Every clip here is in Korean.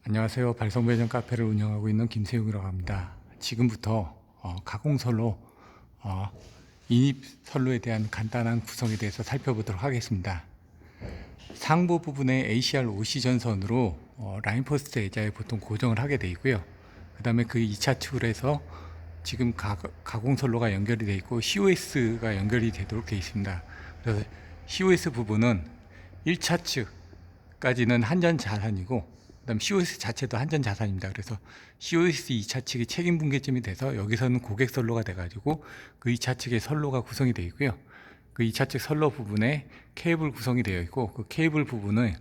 안녕하세요. 발성배전 카페를 운영하고 있는 김세웅이라고 합니다. 지금부터 가공선로, 인입선로에 대한 간단한 구성에 대해서 살펴보도록 하겠습니다. 상부 부분에 ACR OC 전선으로 라인포스트 의자에 보통 고정을 하게 되어 있고요. 그 다음에 그 2차 측으로 해서 지금 가공선로가 연결이 되어 있고 COS가 연결이 되도록 되어 있습니다. 그래서 COS 부분은 1차 측까지는 한전 자산이고, 그다음 COS 자체도 한전 자산입니다. 그래서 COS 2차 측이 책임 분계점이 돼서 여기서는 고객 선로가 돼가지고 그 2차 측의 선로가 구성이 되어 있고요. 그 2차 측 선로 부분에 케이블 구성이 되어 있고, 그 케이블 부분은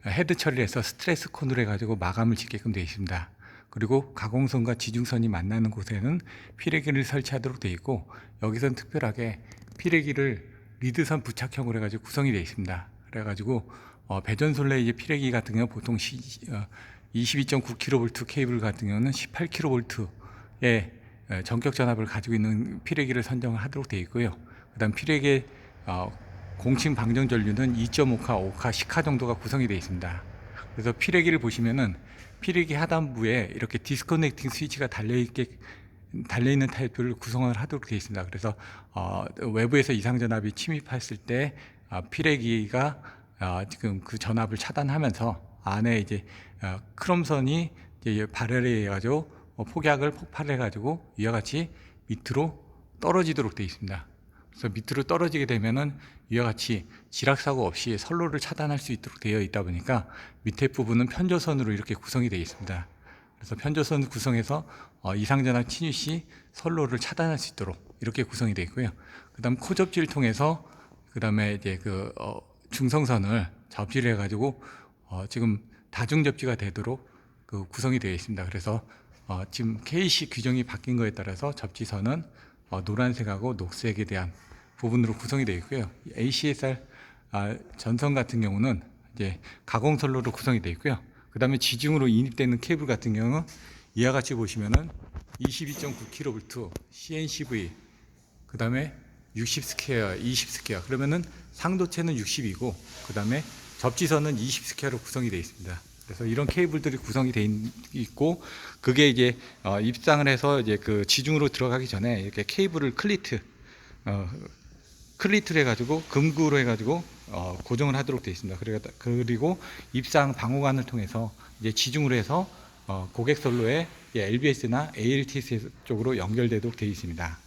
헤드 처리를 해서 스트레스 코너로 해가지고 마감을 짓게끔 되어 있습니다. 그리고 가공선과 지중선이 만나는 곳에는 피레기를 설치하도록 되어 있고, 여기서는 특별하게 피레기를 리드선 부착형으로 해가지고 구성이 되어 있습니다. 그래가지고 배전솔레 이제 피레기 같은 경우 보통 22.9kV 케이블 같은 경우는 18kV의 전격 전압을 가지고 있는 피레기를 선정을 하도록 되어 있고요. 그다음 피레기의 공침 방정 전류는 2.5카, 5카, 10카 정도가 구성이 되어 있습니다. 그래서 피레기를 보시면은 피레기 하단부에 이렇게 디스커넥팅 스위치가 달려 있는 타입들을 구성을 하도록 되어 있습니다. 그래서 외부에서 이상 전압이 침입했을 때 피레기가 지금 그 전압을 차단하면서 안에 이제 크롬선이 이제 발열해 가지고 폭약을 폭발해 가지고 이와 같이 밑으로 떨어지도록 되어 있습니다. 그래서 밑으로 떨어지게 되면은 이와 같이 지락사고 없이 선로를 차단할 수 있도록 되어 있다 보니까 밑에 부분은 편조선으로 이렇게 구성이 되어 있습니다. 그래서 편조선 구성해서 이상전압 침입 시 선로를 차단할 수 있도록 이렇게 구성이 되어 있고요. 그다음 코접지를 통해서 그다음에 이제 중성선을 접지를 해가지고 지금 다중 접지가 되도록 그 구성이 되어 있습니다. 그래서 지금 KC 규정이 바뀐 거에 따라서 접지선은 노란색하고 녹색에 대한 부분으로 구성이 되어 있고요. ACSR 전선 같은 경우는 이제 가공선로로 구성이 되어 있고요. 그 다음에 지중으로 인입되는 케이블 같은 경우 이와 같이 보시면은 22.9kV CNCV, 그 다음에 60 스퀘어, 20 스퀘어. 그러면은 상도체는 60이고, 그 다음에 접지선은 20 스퀘어로 구성이 되어 있습니다. 그래서 이런 케이블들이 구성이 되어 있고, 그게 이제 입상을 해서 이제 그 지중으로 들어가기 전에 이렇게 케이블을 클리트를 해가지고 금구로 해가지고 고정을 하도록 되어 있습니다. 그리고 입상 방호관을 통해서 이제 지중으로 해서 고객 선로에 LBS나 ALTS 쪽으로 연결되도록 되어 있습니다.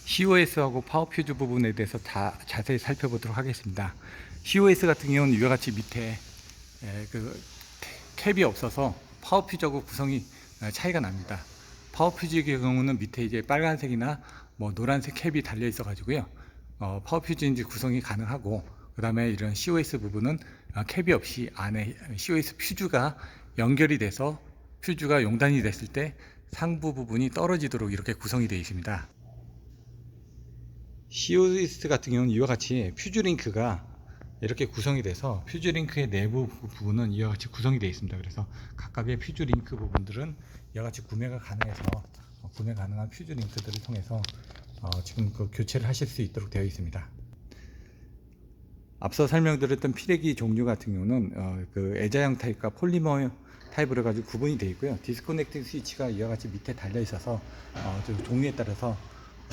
COS하고 파워퓨즈 부분에 대해서 자세히 살펴보도록 하겠습니다. COS 같은 경우는 이와 같이 밑에 그 캡이 없어서 파워퓨즈하고 구성이 차이가 납니다. 파워퓨즈의 경우는 밑에 이제 빨간색이나 노란색 캡이 달려 있어 가지고요. 파워퓨즈인지 구성이 가능하고, 그 다음에 이런 COS 부분은 캡이 없이 안에 COS 퓨즈가 연결이 돼서 퓨즈가 용단이 됐을 때 상부 부분이 떨어지도록 이렇게 구성이 되어 있습니다. COS 같은 경우는 이와 같이 퓨즈링크가 이렇게 구성이 돼서 퓨즈링크의 내부 부분은 이와 같이 구성이 되어 있습니다. 그래서 각각의 퓨즈링크 부분들은 이와 같이 구매가 가능해서 구매 가능한 퓨즈링크들을 통해서 지금 그 교체를 하실 수 있도록 되어 있습니다. 앞서 설명드렸던 피레기 종류 같은 경우는 그 애자형 타입과 폴리머 타입으로 해가지고 구분이 되어 있고요. 디스커넥팅 스위치가 이와 같이 밑에 달려 있어서 종류에 따라서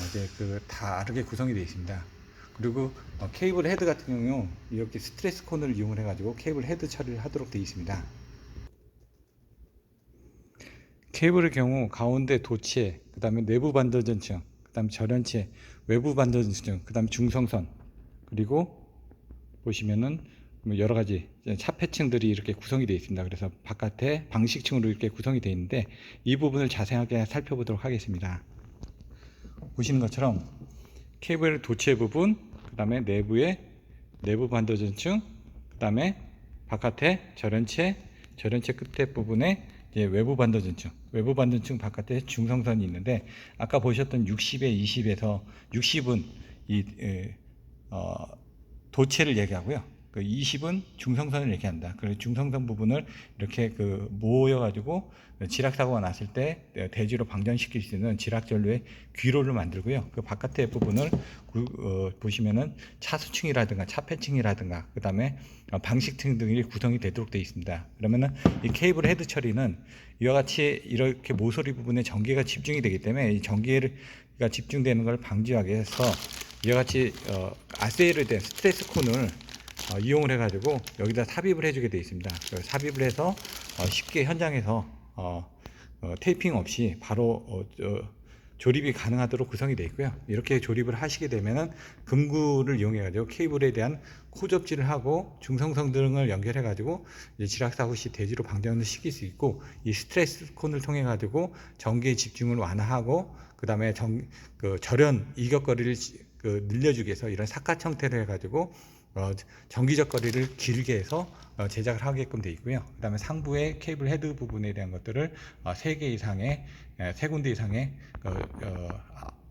이제 다르게 구성이 되어 있습니다. 그리고 케이블 헤드 같은 경우 이렇게 스트레스 코너를 이용을 해가지고 케이블 헤드 처리를 하도록 되어 있습니다. 케이블의 경우 가운데 도체, 그 다음에 내부 반도전층, 그 다음에 절연체, 외부 반도전층, 그 다음에 중성선, 그리고 보시면은 여러 가지 차폐층들이 이렇게 구성이 되어 있습니다. 그래서 바깥에 방식층으로 이렇게 구성이 되어 있는데 이 부분을 자세하게 살펴보도록 하겠습니다. 보시는 것처럼 케이블 도체 부분, 그 다음에 내부 반도전층, 그 다음에 바깥에 절연체 끝에 부분에 이제 외부 반도전층 바깥에 중성선이 있는데, 아까 보셨던 60에 20에서 60은 도체를 얘기하고요. 그 20은 중성선을 얘기한다. 그래서 중성선 부분을 이렇게 그 모여가지고 지락 사고가 났을 때 대지로 방전시킬 수 있는 지락 전류의 귀로를 만들고요. 그 바깥의 부분을 보시면은 차수층이라든가 차폐층이라든가 그 다음에 방식층 등이 구성이 되도록 되어 있습니다. 그러면은 이 케이블 헤드 처리는 이와 같이 이렇게 모서리 부분에 전기가 집중이 되기 때문에 이 전기가 집중되는 걸 방지하기 위해서 이와 같이 아세이를 된 스트레스 콘을 이용을 해가지고 여기다 삽입을 해주게 되어 있습니다. 삽입을 해서 쉽게 현장에서 테이핑 없이 바로 조립이 가능하도록 구성이 되어 있고요. 이렇게 조립을 하시게 되면은 금구를 이용해 가지고 케이블에 대한 코접지를 하고 중성선 등을 연결해 가지고 지락 사고 시 대지로 방전을 시킬 수 있고, 이 스트레스 콘을 통해 가지고 전기의 집중을 완화하고 그 다음에 절연 이격거리를 늘려주기 위해서 이런 삭갓 형태로 해 가지고 전기적 거리를 길게 해서 제작을 하게끔 되어 있고요. 그 다음에 상부의 케이블 헤드 부분에 대한 것들을 3개 이상의 3군데 이상의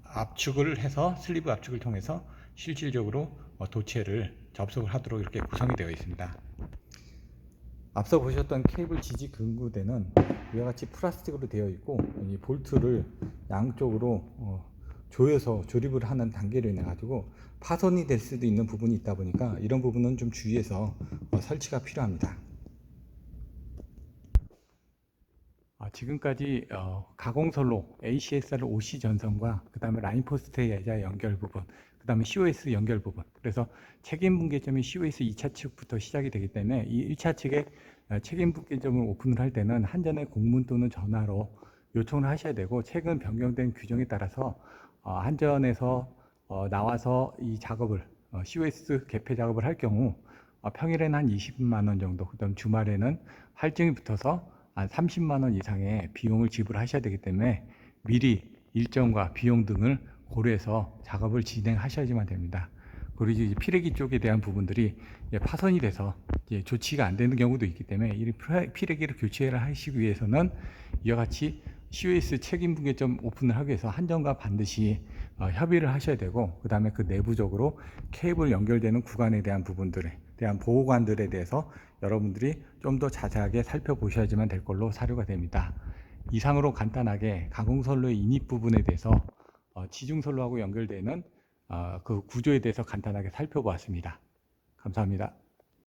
압축을 해서 슬리브 압축을 통해서 실질적으로 도체를 접속을 하도록 이렇게 구성이 되어 있습니다. 앞서 보셨던 케이블 지지 근구대는 이와 같이 플라스틱으로 되어 있고, 이 볼트를 양쪽으로 조여서 조립을 하는 단계로 인해 가지고 파손이 될 수도 있는 부분이 있다 보니까 이런 부분은 좀 주의해서 설치가 필요합니다. 지금까지 가공선로 ACSR OC 전선과 그 다음에 라인포스트의 예자 연결 부분, 그 다음에 COS 연결 부분, 그래서 책임 분계점이 COS 2차 측부터 시작이 되기 때문에 이 1차 측에 책임 분계점을 오픈을 할 때는 한전의 공문 또는 전화로 요청을 하셔야 되고, 최근 변경된 규정에 따라서 한전에서 나와서 이 작업을 COS 개폐 작업을 할 경우 평일에는 한 20만 원 정도, 그다음 주말에는 할증이 붙어서 한 30만 원 이상의 비용을 지불하셔야 되기 때문에 미리 일정과 비용 등을 고려해서 작업을 진행하셔야지만 됩니다. 그리고 이제 피레기 쪽에 대한 부분들이 파손이 돼서 조치가 안 되는 경우도 있기 때문에 이 피레기를 교체를 하시기 위해서는 이와 같이 COS 책임 분계점 오픈을 하기 위해서 한전과 반드시 협의를 하셔야 되고, 그 다음에 그 내부적으로 케이블 연결되는 구간에 대한 부분들에 대한 보호관들에 대해서 여러분들이 좀 더 자세하게 살펴보셔야지만 될 걸로 사료가 됩니다. 이상으로 간단하게 가공선로의 인입 부분에 대해서 지중선로하고 연결되는 그 구조에 대해서 간단하게 살펴보았습니다. 감사합니다.